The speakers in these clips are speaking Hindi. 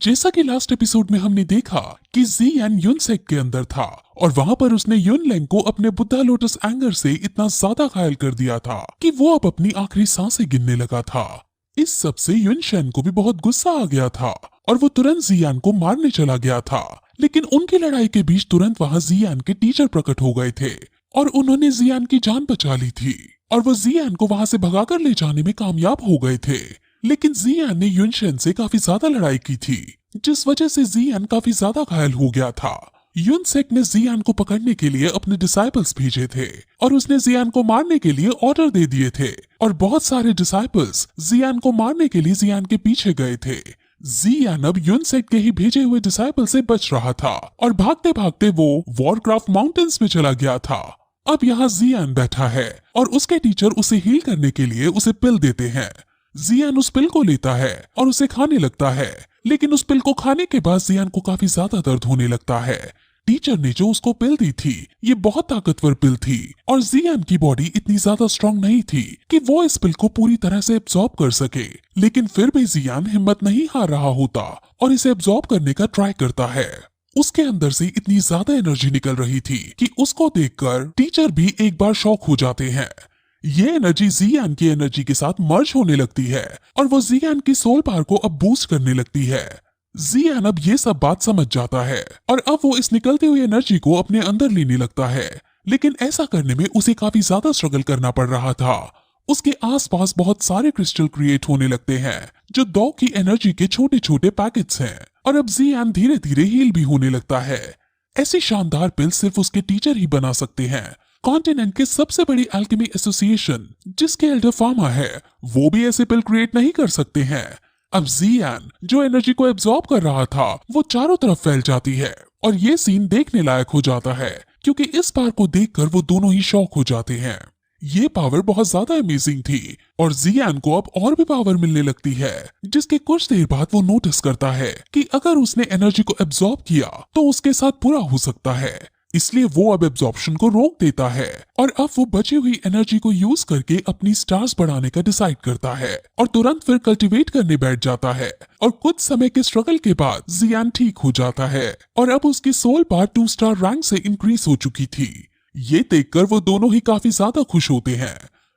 जैसा कि लास्ट एपिसोड में हमने देखा कि जियान यूनसेक के अंदर था और वहां पर उसने युनलैंग को अपने बुद्धा लोटस एंगर से इतना ज्यादा घायल कर दिया था कि वो अब अपनी आखिरी सांसें गिनने लगा था। इस सब से युनशेन को भी बहुत गुस्सा आ गया था और वो तुरंत जियान को मारने चला गया था, लेकिन उनकी लड़ाई के बीच तुरंत वहां जियान के टीचर प्रकट हो गए थे और उन्होंने जियान की जान बचा ली थी और वो जियान को वहां से भगाकर ले जाने में कामयाब हो गए थे। लेकिन जियान ने युनशेन से काफी ज्यादा लड़ाई की थी, जिस वजह से जियान काफी ज्यादा घायल हो गया था। यूनसेक ने जियान को पकड़ने के लिए अपने डिसाइपल्स भेजे थे और उसने जियान को मारने के लिए ऑर्डर दे दिए थे और बहुत सारे डिसाइपल्स जियान को मारने के लिए जियान के पीछे गए थे। जियान अब यूनसेक के ही भेजे हुए डिसाइपल से बच रहा था और भागते भागते वो वॉरक्राफ्ट माउंटेन्स में चला गया था। अब यहाँ जियान बैठा है और उसके टीचर उसे हील करने के लिए उसे पिल देते हैं। जियान उस पिल को लेता है और उसे खाने लगता है, लेकिन उस पिल को खाने के बाद जियान को काफी ज्यादा दर्द होने लगता है। टीचर ने जो उसको पिल दी थी ये बहुत ताकतवर पिल थी और जियान की बॉडी इतनी ज्यादा स्ट्रांग नहीं थी कि वो इस पिल को पूरी तरह से एब्जॉर्ब कर सके, लेकिन फिर भी जियान हिम्मत नहीं हार रहा होता और इसे एब्जॉर्ब करने का ट्राई करता है। उसके अंदर से इतनी ज्यादा एनर्जी निकल रही थी कि उसको देखकर टीचर भी एक बार शॉक हो जाते हैं। ये एनर्जी जियान की एनर्जी के साथ मर्ज होने लगती है और वो जियान की सोल पावर को अब बूस्ट करने लगती है। जियान अब ये सब बात समझ जाता है और अब वो इस निकलती हुई एनर्जी को अपने अंदर लेने लगता है, लेकिन ऐसा करने में उसे काफी ज्यादा स्ट्रगल करना पड़ रहा था। उसके आसपास बहुत सारे क्रिस्टल क्रिएट होने लगते हैं जो दो की एनर्जी के छोटे छोटे पैकेट्स हैं और अब जियान धीरे धीरे हील भी होने लगता है। ऐसी शानदार पिल सिर्फ उसके टीचर ही बना सकते हैं। कॉन्टिनेंट के सबसे बड़ी एल्केमी एसोसिएशन जिसके एल्डर फार्मा है वो भी ऐसे पिल क्रिएट नहीं कर सकते हैं। अब जियान जो एनर्जी को एब्जॉर्ब कर रहा था वो चारों तरफ फैल जाती है और ये सीन देखने लायक हो जाता है क्योंकि इस बार को देखकर वो दोनों ही शॉक हो जाते हैं। ये पावर बहुत ज्यादा अमेजिंग थी और जियान को अब और भी पावर मिलने लगती है, जिसके कुछ देर बाद वो नोटिस करता है कि अगर उसने एनर्जी को एब्जॉर्ब किया तो उसके साथ बुरा हो सकता है, इसलिए वो अब एब्जॉर्प्शन को रोक देता है और अब वो बची हुई एनर्जी को यूज करके अपनी स्टार्स बढ़ाने का डिसाइड करता है और तुरंत फिर कल्टीवेट करने बैठ जाता है और कुछ समय के स्ट्रगल के बाद जियान ठीक हो जाता है और अब उसकी सोल पावर 2 स्टार रैंक से इंक्रीज हो चुकी थी। ये देखकर वो दोनों ही काफी ज्यादा खुश होते हैं।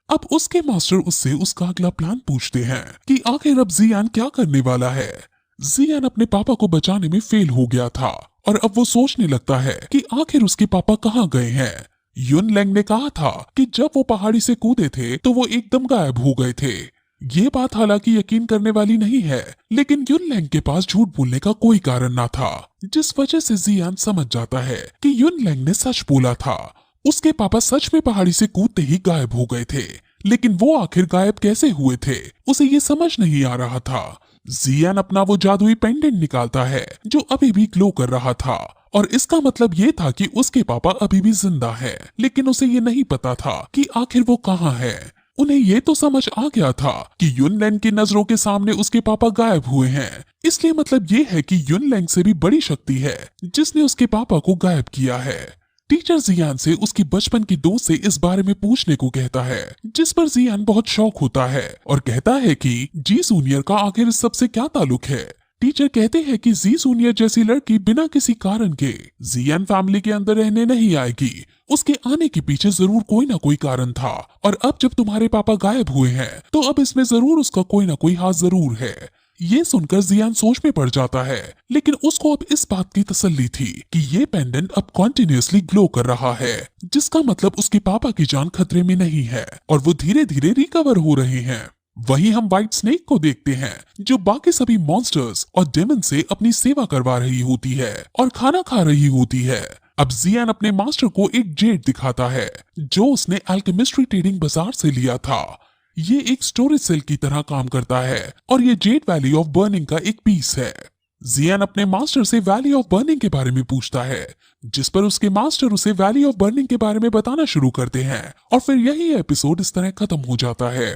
अब उसके मास्टर उससे उसका अगला प्लान पूछते हैं कि आखिर अब जियान क्या करने वाला है। जियान अपने पापा को बचाने में फेल हो गया था और अब वो सोचने लगता है कि आखिर उसके पापा कहाँ गए हैं। युनलैंग ने कहा था कि जब वो पहाड़ी से कूदे थे तो वो एकदम गायब हो गए थे। ये बात हालांकि यकीन करने वाली नहीं है, लेकिन युनलैंग के पास झूठ बोलने का कोई कारण ना था, जिस वजह से जियान समझ जाता है कि युनलैंग ने सच बोला था। उसके पापा सच में पहाड़ी से कूदते ही गायब हो गए थे, लेकिन वो आखिर गायब कैसे हुए थे उसे ये समझ नहीं आ रहा था। जियान अपना वो जादुई पेंडेंट निकालता है जो अभी भी ग्लो कर रहा था और इसका मतलब ये था कि उसके पापा अभी भी जिंदा है, लेकिन उसे ये नहीं पता था कि आखिर वो कहाँ है। उन्हें ये तो समझ आ गया था कि युनलैंग की नजरों के सामने उसके पापा गायब हुए हैं, इसलिए मतलब ये है कि युनलैंग से भी बड़ी शक्ति है जिसने उसके पापा को गायब किया है। टीचर जियान से उसकी बचपन की दोस्त से इस बारे में पूछने को कहता है, जिस पर जियान बहुत शौक होता है और कहता है कि जी जूनियर का आखिर इस सबसे क्या ताल्लुक है। टीचर कहते हैं कि जी जूनियर जैसी लड़की बिना किसी कारण के जियान फैमिली के अंदर रहने नहीं आएगी। उसके आने के पीछे जरूर कोई ना कोई कारण था और अब जब तुम्हारे पापा गायब हुए हैं तो अब इसमें जरूर उसका कोई ना कोई हाथ जरूर है। ये सुनकर जियान सोच में पड़ जाता है, लेकिन उसको अब इस बात की तसल्ली थी कि ये पेंडेंट अब कॉन्टिन्यूअसली ग्लो कर रहा है, जिसका मतलब उसके पापा की जान खतरे में नहीं है और वो धीरे धीरे रिकवर हो रहे हैं। वहीं हम व्हाइट स्नेक को देखते हैं जो बाकी सभी मॉन्स्टर्स और डेमन से अपनी सेवा करवा रही होती है और खाना खा रही होती है। अब जियान अपने मास्टर को एक जेड दिखाता है जो उसने अल्केमिस्ट्री ट्रेडिंग बाजार से लिया था। ये एक स्टोरेज सेल की तरह काम करता है और ये जेड वैली ऑफ बर्निंग का एक पीस है। जियान अपने मास्टर से वैली ऑफ बर्निंग के बारे में पूछता है, जिस पर उसके मास्टर उसे वैली ऑफ बर्निंग के बारे में बताना शुरू करते हैं और फिर यही एपिसोड इस तरह खत्म हो जाता है।